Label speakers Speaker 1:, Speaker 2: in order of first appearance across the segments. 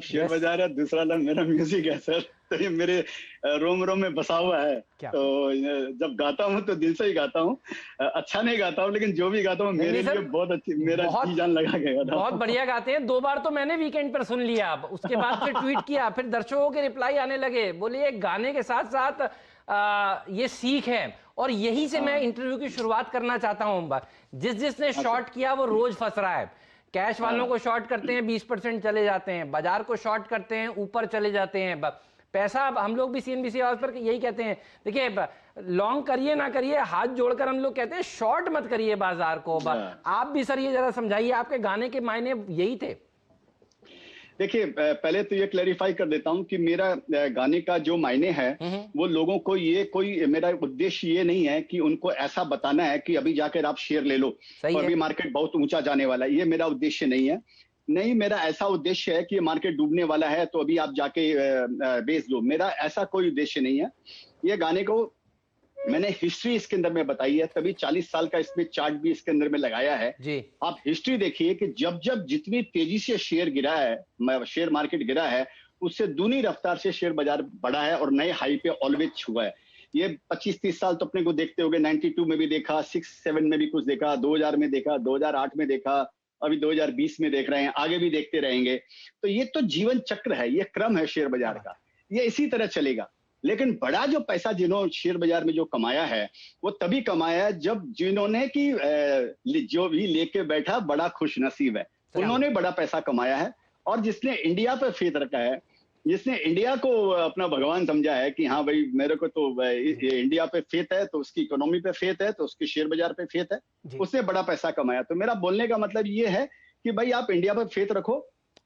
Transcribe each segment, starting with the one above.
Speaker 1: Share
Speaker 2: yes.
Speaker 1: बाजार है, दूसरा नाम मेरा म्यूजिक है सर। तो ये मेरे रोम रोम में बसा हुआ है।
Speaker 2: क्या
Speaker 1: तो जब गाता हूँ तो दिल से ही गाता हूँ। अच्छा नहीं गाता हूँ, लेकिन जो भी गाता हूँ
Speaker 2: नहीं नहीं
Speaker 1: मेरे लिए
Speaker 2: सर,
Speaker 1: बहुत अच्छी, मेरा जी
Speaker 2: बहुत
Speaker 1: जान लगा के गाता
Speaker 2: बहुत
Speaker 1: हूँ।
Speaker 2: बढ़िया गाते हैं। 2 बार तो मैंने वीकेंड पर सुन लिया, अब उसके बाद फिर ट्वीट किया, फिर दर्शकों के रिप्लाई आने लगे, बोले ये गाने के साथ साथ ये सीख है। और यही से मैं
Speaker 1: हाँ
Speaker 2: इंटरव्यू की शुरुआत करना चाहता हूँ। जिस जिसने
Speaker 1: हाँ सर।
Speaker 2: शॉर्ट किया वो रोज फंस रहा है। कैश वालों
Speaker 1: हाँ
Speaker 2: को शॉर्ट करते हैं 20% चले जाते हैं, बाजार को शॉर्ट करते हैं ऊपर चले जाते हैं। पैसा, अब हम लोग भी सीएनबीसी आवाज पर यही कहते हैं, देखिए लॉन्ग करिए ना करिए, हाथ जोड़कर हम लोग कहते हैं शॉर्ट मत करिए बाजार को।
Speaker 1: हाँ।
Speaker 2: आप भी सर ये जरा समझाइए, आपके गाने के मायने यही थे?
Speaker 1: देखिए, पहले तो ये क्लेरिफाई कर देता हूँ कि मेरा गाने का जो मायने है, वो लोगों को, ये कोई मेरा उद्देश्य ये नहीं है कि उनको ऐसा बताना है कि अभी जाकर आप शेयर ले लो
Speaker 2: सही
Speaker 1: और
Speaker 2: है।
Speaker 1: अभी मार्केट बहुत ऊंचा जाने वाला है। ये मेरा उद्देश्य नहीं है। नहीं, मेरा ऐसा उद्देश्य है कि मार्केट डूबने वाला है तो अभी आप जाके बेच दो। मेरा ऐसा कोई उद्देश्य नहीं है। ये गाने को मैंने हिस्ट्री इसके अंदर में बताई है, तभी 40 साल का इसमें चार्ट भी इसके अंदर में लगाया है।
Speaker 2: जी।
Speaker 1: आप हिस्ट्री देखिए कि जब जब जितनी तेजी से शेयर गिरा है, शेयर मार्केट गिरा है, उससे दूनी रफ्तार से शेयर बाजार बढ़ा है और नए हाई पे ऑलवेज छुआ है। ये 25-30 साल तो अपने को देखते होंगे, 92 में भी देखा, 6-7 में भी कुछ देखा, 2000 में देखा, 2008 में देखा, अभी 2020 में देख रहे हैं, आगे भी देखते रहेंगे। तो ये तो जीवन चक्र है, ये क्रम है शेयर
Speaker 2: क्या
Speaker 1: बाजार
Speaker 2: बात
Speaker 1: का।
Speaker 2: है।
Speaker 1: ये इसी तरह चलेगा। लेकिन बड़ा जो पैसा जिन्होंने शेयर बाजार में जो कमाया है, वो तभी कमाया है जब जिन्होंने कि जो भी लेके बैठा बड़ा खुश नसीब है,
Speaker 2: सही है।
Speaker 1: उन्होंने बड़ा पैसा कमाया है। और जिसने इंडिया पे फेथ रखा है, जिसने इंडिया को अपना भगवान समझा है कि हाँ भाई मेरे को तो ये इंडिया पे फेथ है, तो उसकी इकोनॉमी पे फेथ है, तो उसके शेयर बाजार पे फेथ है,
Speaker 2: जी।
Speaker 1: उसने बड़ा पैसा कमाया। तो मेरा बोलने का मतलब ये है कि भाई आप इंडिया पे फेथ रखो।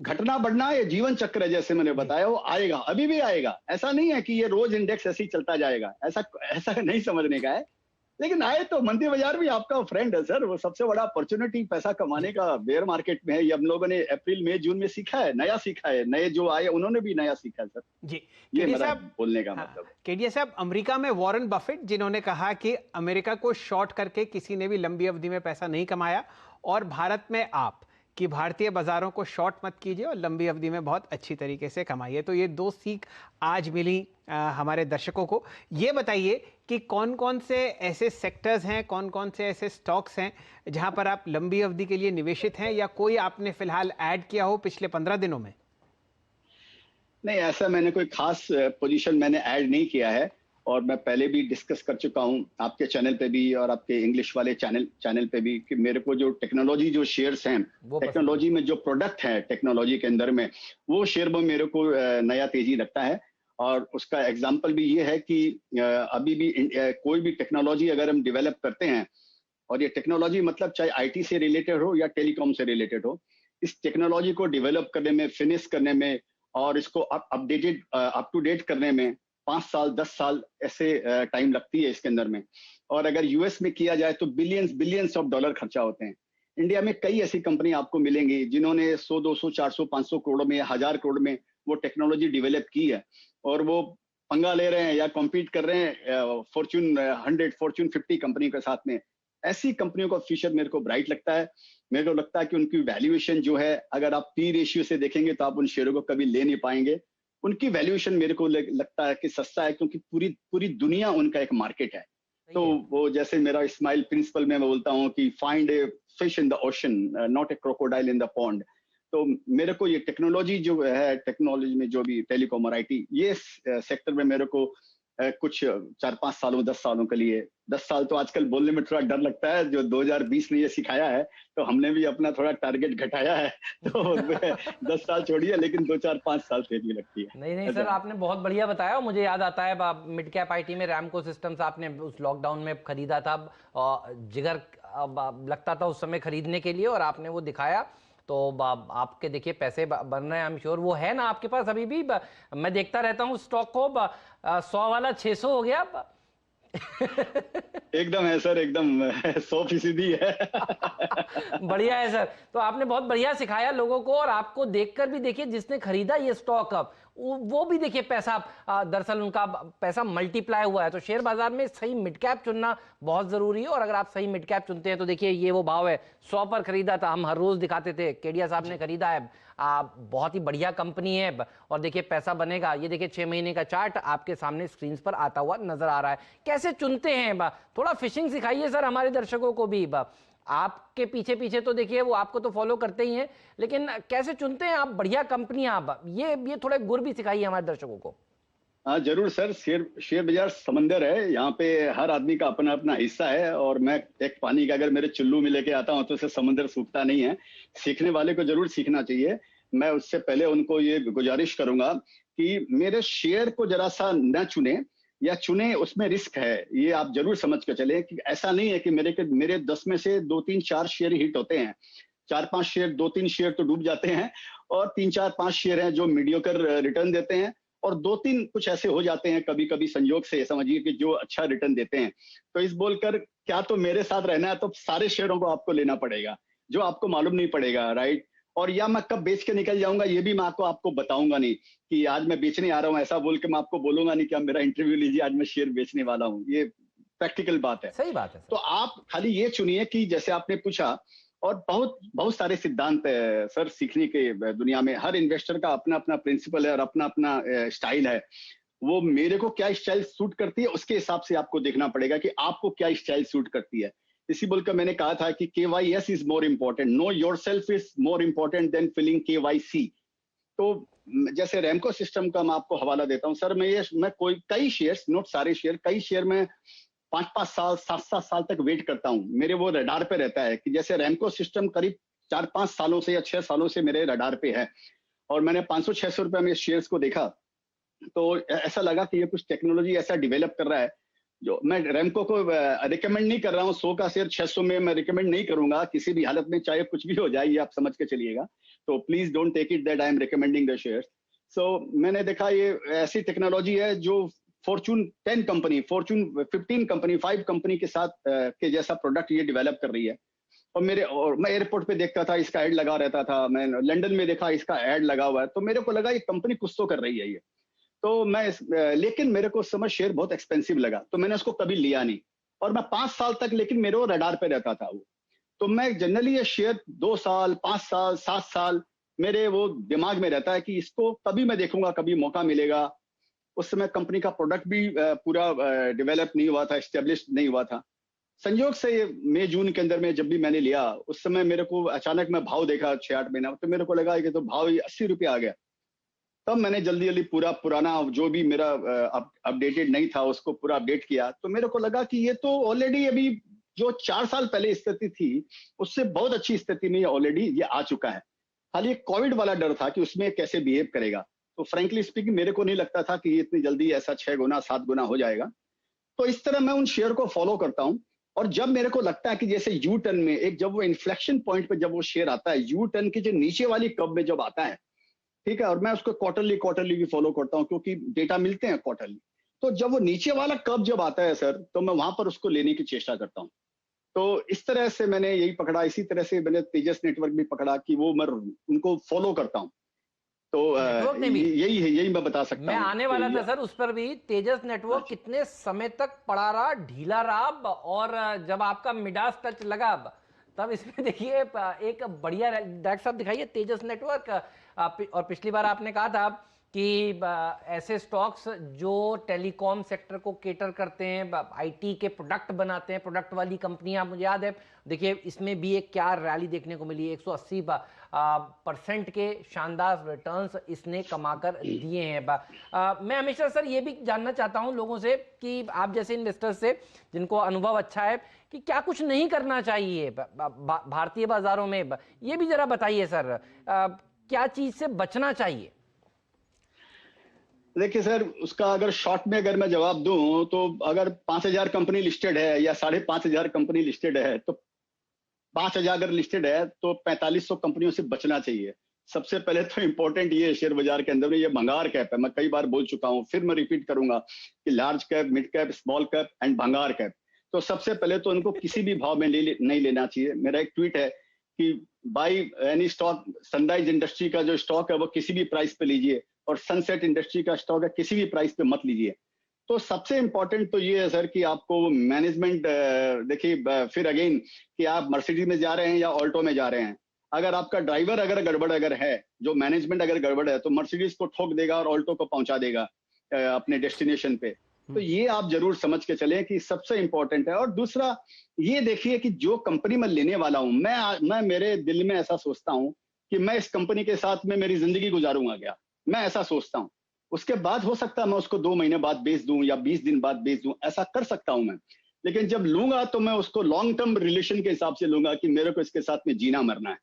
Speaker 1: घटना बढ़ना ये जीवन चक्र है, जैसे मैंने
Speaker 2: जी।
Speaker 1: बताया, वो आएगा, अभी भी आएगा। ऐसा नहीं है कि ये रोज इंडेक्स ऐसे ही चलता जाएगा, ऐसा ऐसा नहीं समझने का है। लेकिन आए तो मंदी बाजार भी आपका फ्रेंड है सर। वो सबसे बड़ा अपॉर्चुनिटी पैसा कमाने
Speaker 2: जी।
Speaker 1: का बेयर मार्केट में है। ये हम लोगों ने अप्रैल मई जून में सीखा है, नया सीखा है। नए जो आए उन्होंने भी नया सीखा है सर।
Speaker 2: जी।
Speaker 1: ये
Speaker 2: केडिया
Speaker 1: मेरा
Speaker 2: साहब।
Speaker 1: बोलने का
Speaker 2: हाँ,
Speaker 1: मतलब है।
Speaker 2: केडिया साहब, अमेरिका में वॉरेन बफेट जिन्होंने कहा कि अमेरिका को शॉर्ट करके किसी ने भी लंबी अवधि में पैसा नहीं कमाया, और भारत में आप कि भारतीय बाजारों को शॉर्ट मत कीजिए और लंबी अवधि में बहुत अच्छी तरीके से कमाइए। तो ये 2 सीख आज मिली हमारे दर्शकों को। ये बताइए कि कौन कौन से ऐसे सेक्टर्स हैं, कौन कौन से ऐसे स्टॉक्स हैं जहां पर आप लंबी अवधि के लिए निवेशित हैं, या कोई आपने फिलहाल ऐड किया हो पिछले 15 दिनों में?
Speaker 1: नहीं, ऐसा मैंने कोई खास पोजीशन मैंने ऐड नहीं किया है। और मैं पहले भी डिस्कस कर चुका हूं आपके चैनल पे भी और आपके इंग्लिश वाले चैनल पे भी कि मेरे को जो टेक्नोलॉजी जो शेयर्स हैं,
Speaker 2: वो पसंद है।
Speaker 1: टेक्नोलॉजी में जो प्रोडक्ट है टेक्नोलॉजी के अंदर में, वो शेयर में मेरे को नया तेजी रखता है। और उसका एग्जाम्पल भी ये है कि अभी भी कोई भी टेक्नोलॉजी अगर हम डेवलप करते हैं, और ये टेक्नोलॉजी मतलब चाहे आईटी से रिलेटेड हो या टेलीकॉम से रिलेटेड हो, इस टेक्नोलॉजी को डेवलप करने में, फिनिश करने में और इसको अपडेटेड अप टू डेट करने में 5 साल 10 साल ऐसे टाइम लगती है इसके अंदर में। और अगर यूएस में किया जाए तो बिलियंस बिलियंस ऑफ डॉलर खर्चा होते हैं। इंडिया में कई ऐसी कंपनी आपको मिलेंगी जिन्होंने 100 200 400 500 करोड़ में, 1000 करोड़ में वो टेक्नोलॉजी डेवलप की है, और वो पंगा ले रहे हैं या कॉम्पीट कर रहे हैं फॉर्च्यून 100 फॉर्च्यून 50 कंपनी के साथ में। ऐसी कंपनियों का फ्यूचर मेरे को ब्राइट लगता है। मेरे को लगता है कि उनकी वैल्यूएशन जो है, अगर आप पी रेशियो से देखेंगे तो आप उन शेयरों को कभी ले नहीं पाएंगे। उनकी वैल्यूएशन मेरे को लगता है कि सस्ता है, क्योंकि पूरी पूरी दुनिया उनका एक मार्केट है। तो
Speaker 2: सही है।
Speaker 1: वो जैसे मेरा स्माइल प्रिंसिपल में मैं बोलता हूँ कि find a fish in the ocean, not a crocodile in the pond. तो मेरे को ये टेक्नोलॉजी जो है, टेक्नोलॉजी में जो भी टेलीकॉम और आईटी, ये सेक्टर में मेरे को कुछ 4-5 सालों 10 सालों के लिए, 10 साल तो आजकल बोलने में थोड़ा डर लगता है, जो 2020 ने ये सिखाया है, तो हमने भी अपना थोड़ा टारगेट घटाया है। तो 10 साल छोड़िए, लेकिन 2 4 5 साल तेजी लगती है।
Speaker 2: नहीं नहीं
Speaker 1: ऐसा
Speaker 2: सर,
Speaker 1: है।
Speaker 2: आपने बहुत बढ़िया बताया। और मुझे याद आता है मिड कैप आईटी में रैमको सिस्टम्स आपने उस लॉकडाउन में खरीदा था, और जिगर लगता था उस समय खरीदने के लिए, और आपने वो दिखाया। तो आपके देखिए पैसे बन रहे हैं, आई एम श्योर। वो है ना आपके पास अभी भी? मैं देखता रहता हूँ स्टॉक को, 100 वाला 600 हो गया।
Speaker 1: एकदम है सर, एकदम 100% है।
Speaker 2: बढ़िया है सर। तो आपने बहुत बढ़िया सिखाया लोगों को, और आपको देखकर भी देखिए जिसने खरीदा ये स्टॉक, अब
Speaker 3: वो भी देखिए पैसा दरअसल उनका पैसा मल्टीप्लाई हुआ है। तो शेयर बाजार में सही मिड कैप चुनना बहुत जरूरी है, और अगर आप सही मिड कैप चुनते हैं तो देखिए ये वो भाव है, 100 पर खरीदा था, हम हर रोज दिखाते थे, केडिया साहब ने खरीदा है, बहुत ही बढ़िया कंपनी है, और देखिए पैसा बनेगा। ये देखिए 6 महीने का चार्ट आपके सामने स्क्रीन पर आता हुआ नजर आ रहा है। कैसे चुनते हैं, थोड़ा फिशिंग सिखाइए सर हमारे दर्शकों को भी। आपके पीछे पीछे तो देखिए वो आपको तो फॉलो करते ही हैं, लेकिन कैसे चुनते हैं आप बढ़िया कंपनियां, आप ये थोड़े गुर भी सिखाइए हमारे दर्शकों को।
Speaker 1: हाँ जरूर सर, शेयर बाजार समंदर है, यहाँ पे हर आदमी का अपना अपना हिस्सा है। और मैं एक पानी का अगर मेरे चुल्लू में लेके आता हूँ तो उसे समंदर सूखता नहीं है। सीखने वाले को जरूर सीखना चाहिए। मैं उससे पहले उनको ये गुजारिश करूंगा कि मेरे शेयर को जरा सा न चुने, या चुने उसमें रिस्क है, ये आप जरूर समझ के चले। कि ऐसा नहीं है कि मेरे 10 में से 2-3-4 शेयर हिट होते हैं, 4-5 शेयर, 2-3 शेयर तो डूब जाते हैं, और 3-4-5 शेयर हैं जो मीडियोकर रिटर्न देते हैं, और 2-3 कुछ ऐसे हो जाते हैं कभी कभी संयोग से, समझिए कि जो अच्छा रिटर्न देते हैं। तो इस बोलकर क्या तो मेरे साथ रहना है तो सारे शेयरों को आपको लेना पड़ेगा, जो आपको मालूम नहीं पड़ेगा, राइट। और या मैं कब बेच के निकल जाऊंगा ये भी मैं आपको बताऊंगा नहीं, कि आज मैं बेचने आ रहा हूं ऐसा बोल के मैं आपको बोलूंगा नहीं कि आप मेरा इंटरव्यू लीजिए, आज मैं शेयर बेचने वाला हूं। ये प्रैक्टिकल बात है।
Speaker 3: सही बात है।
Speaker 1: तो आप खाली ये चुनिए कि जैसे आपने पूछा, और बहुत बहुत सारे सिद्धांत है सर सीखने के दुनिया में। हर इन्वेस्टर का अपना अपना प्रिंसिपल है और अपना अपना स्टाइल है। वो मेरे को क्या स्टाइल सूट करती है उसके हिसाब से आपको देखना पड़ेगा कि आपको क्या स्टाइल सूट करती है। इसी बोलकर मैंने कहा था कि KYS is more important, know yourself is more important than filling KYC। तो जैसे रैमको सिस्टम का मैं आपको हवाला देता हूँ सर। मैं कई शेयर्स, नोट सारे शेयर, कई शेयर में 5-5 साल, 7-7 साल तक वेट करता हूँ। मेरे वो रडार पे रहता है कि जैसे रैमको सिस्टम करीब 4-5 सालों से या 6 सालों से मेरे रडार पे है, और मैंने 500-600 रुपए में शेयर्स को देखा तो ऐसा लगा कि ये कुछ टेक्नोलॉजी ऐसा डिवेलप कर रहा है जो मैं रैमको को रिकमेंड नहीं कर रहा हूँ। 100 का शेयर 600 में मैं रिकमेंड नहीं करूंगा किसी भी हालत में, चाहे कुछ भी हो जाए, ये आप समझ के चलिएगा। तो please don't take it that I am recommending the shares. So मैंने देखा ये ऐसी टेक्नोलॉजी है जो Fortune 10 company, Fortune 15 company, 5 company के साथ के जैसा प्रोडक्ट ये डेवलप कर रही है। और मैं एयरपोर्ट पे देखता था इसका ऐड लगा रहता था, मैं लंदन में देखा इसका ऐड लगा हुआ है, तो मेरे को लगा ये कंपनी कुछ तो कर रही है ये। तो लेकिन मेरे को उस समय शेयर बहुत एक्सपेंसिव लगा, तो मैंने उसको कभी लिया नहीं। और मैं 5 साल तक लेकिन मेरे वो रडार पे रहता था वो। तो मैं जनरली ये शेयर 2 साल, 5 साल, 7 साल मेरे वो दिमाग में रहता है कि इसको कभी मैं देखूंगा, कभी मौका मिलेगा। उस समय कंपनी का प्रोडक्ट भी पूरा डेवलप नहीं हुआ था, एस्टेब्लिश नहीं हुआ था। संयोग से मई जून के अंदर में जब भी मैंने लिया, उस समय मेरे को अचानक मैं भाव देखा 6-8 महीना, तो मेरे को लगा कि तो भाव 80 रुपये आ गया। तब मैंने जल्दी जल्दी पूरा पुराना जो भी मेरा अपडेटेड नहीं था उसको पूरा अपडेट किया। तो मेरे को लगा कि ये तो ऑलरेडी अभी जो 4 साल पहले स्थिति थी उससे बहुत अच्छी स्थिति में ऑलरेडी ये आ चुका है। खाली कोविड वाला डर था कि उसमें कैसे बिहेव करेगा। तो फ्रेंकली स्पीकिंग मेरे को नहीं लगता था कि ये इतनी जल्दी ऐसा 6 गुना 7 गुना हो जाएगा। तो इस तरह मैं उन शेयर को फॉलो करता हूँ। और जब मेरे को लगता है कि जैसे यू टर्न में एक जब वो इन्फ्लेक्शन पॉइंट पे जब वो शेयर आता है, यू टर्न की जो नीचे वाली कर्व में जब आता है, ठीक है, और मैं उसको क्वार्टरली भी फॉलो करता हूँ क्योंकि डेटा मिलते हैं क्वार्टरली। तो जब वो नीचे वाला कर्व जब आता है सर, तो मैं वहां पर उसको लेने की चेष्टा करता हूँ। तो इस तरह से मैंने यही पकड़ा। इसी तरह से मैंने तेजस नेटवर्क भी पकड़ा कि वो मैं उनको फॉलो करता हूँ। तो यही मैं बता सकता हूँ।
Speaker 3: मैं आने वाला था सर उस पर भी। तेजस नेटवर्क कितने समय तक पड़ा रहा, ढीला रहा, और जब आपका मिडास टच लगा तब इसमें देखिए एक बढ़िया, डॉक्टर साहब दिखाइए तेजस नेटवर्क। और पिछली बार आपने कहा था कि ऐसे स्टॉक्स जो टेलीकॉम सेक्टर को केटर करते हैं, आईटी के प्रोडक्ट बनाते हैं, प्रोडक्ट वाली कंपनियां, मुझे याद है देखिए इसमें भी एक क्या रैली देखने को मिली, 180% के शानदार रिटर्न्स इसने कमाकर दिए हैं। मैं हमेशा सर ये भी जानना चाहता हूं लोगों से कि आप जैसे इन्वेस्टर्स से जिनको अनुभव अच्छा है कि क्या कुछ नहीं करना चाहिए भारतीय बाजारों में, ये भी जरा बताइए सर, क्या चीज से बचना चाहिए।
Speaker 1: देखिए सर, उसका अगर शॉर्ट में अगर मैं जवाब दूं तो अगर 5000 कंपनी लिस्टेड है या 5500 कंपनी लिस्टेड है, तो 5000 अगर लिस्टेड है तो 4500 कंपनियों से बचना चाहिए। सबसे पहले तो इंपॉर्टेंट ये शेयर बाजार के अंदर में ये भंगार कैप है। मैं कई बार बोल चुका हूं, फिर मैं रिपीट करूंगा कि large cap, mid cap, small cap and भंगार कैप। तो सबसे पहले तो उनको किसी भी भाव में नहीं लेना चाहिए। मेरा एक ट्वीट है कि by any stock, sunrise industry का जो स्टॉक है वो किसी भी प्राइस पे लीजिए और सनसेट इंडस्ट्री का स्टॉक है, किसी भी प्राइस पे मत लीजिए। तो सबसे इंपॉर्टेंट तो ये है सर कि आपको मैनेजमेंट देखिए, फिर अगेन कि आप मर्सिडीज में जा रहे हैं या ऑल्टो में जा रहे हैं, अगर आपका ड्राइवर अगर गड़बड़ अगर है, जो मैनेजमेंट अगर गड़बड़ है, तो मर्सिडीज को ठोक देगा और ऑल्टो को पहुंचा देगा अपने डेस्टिनेशन पे। तो ये आप जरूर समझ के चलें कि सबसे इंपॉर्टेंट है। और दूसरा ये देखिए कि जो कंपनी मैं लेने वाला हूं, मैं मेरे दिल में ऐसा सोचता हूं कि मैं इस कंपनी के साथ में मेरी जिंदगी गुजारूंगा क्या, मैं ऐसा सोचता हूं। उसके बाद हो सकता है मैं उसको 2 महीने बाद बेच दूं या 20 दिन बाद बेच दूं, ऐसा कर सकता हूं मैं। लेकिन जब लूंगा तो मैं उसको लॉन्ग टर्म रिलेशन के हिसाब से लूंगा कि मेरे को इसके साथ में जीना मरना है।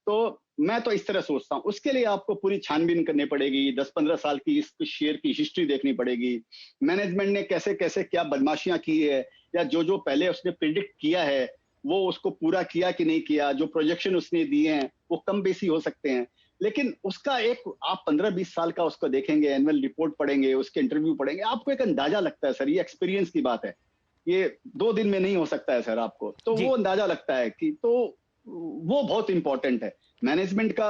Speaker 1: तो मैं तो इस तरह सोचता हूँ। उसके लिए आपको पूरी छानबीन करनी पड़ेगी, 10-15 साल की इस शेयर की हिस्ट्री देखनी पड़ेगी, मैनेजमेंट ने कैसे कैसे क्या बदमाशियां की है, या जो पहले उसने प्रिडिक्ट किया है वो उसको पूरा किया कि नहीं किया, जो प्रोजेक्शन उसने दिए हैं वो कम बेसी हो सकते हैं, लेकिन उसका एक आप 15-20 साल का उसको देखेंगे, एनुअल रिपोर्ट पढ़ेंगे, उसके इंटरव्यू पढ़ेंगे, आपको एक अंदाजा लगता है सर, ये एक्सपीरियंस की बात है, ये 2 दिन में नहीं हो सकता है सर आपको। तो वो अंदाजा लगता है कि तो वो बहुत इंपॉर्टेंट है, मैनेजमेंट का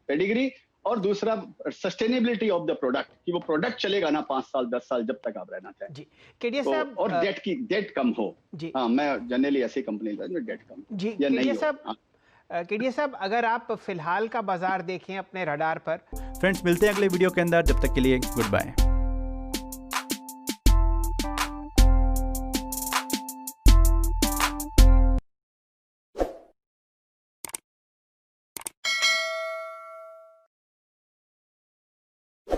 Speaker 1: पेडिग्री, और दूसरा सस्टेनेबिलिटी ऑफ द प्रोडक्ट, कि वो प्रोडक्ट चलेगा ना 5 साल 10 साल जब तक आप रहना चाहें।
Speaker 2: जी केडिया
Speaker 1: तो,
Speaker 2: साहब,
Speaker 1: और डेट कम हो। हाँ, मैं जनरली ऐसी कंपनी डेट कम
Speaker 2: जी
Speaker 1: या नहीं
Speaker 2: केडिया
Speaker 1: हो।
Speaker 2: केडिया साहब, अगर आप फिलहाल का बाजार देखें अपने रडार पर।
Speaker 4: फ्रेंड्स, मिलते हैं अगले वीडियो के अंदर, जब तक के लिए गुड बाय।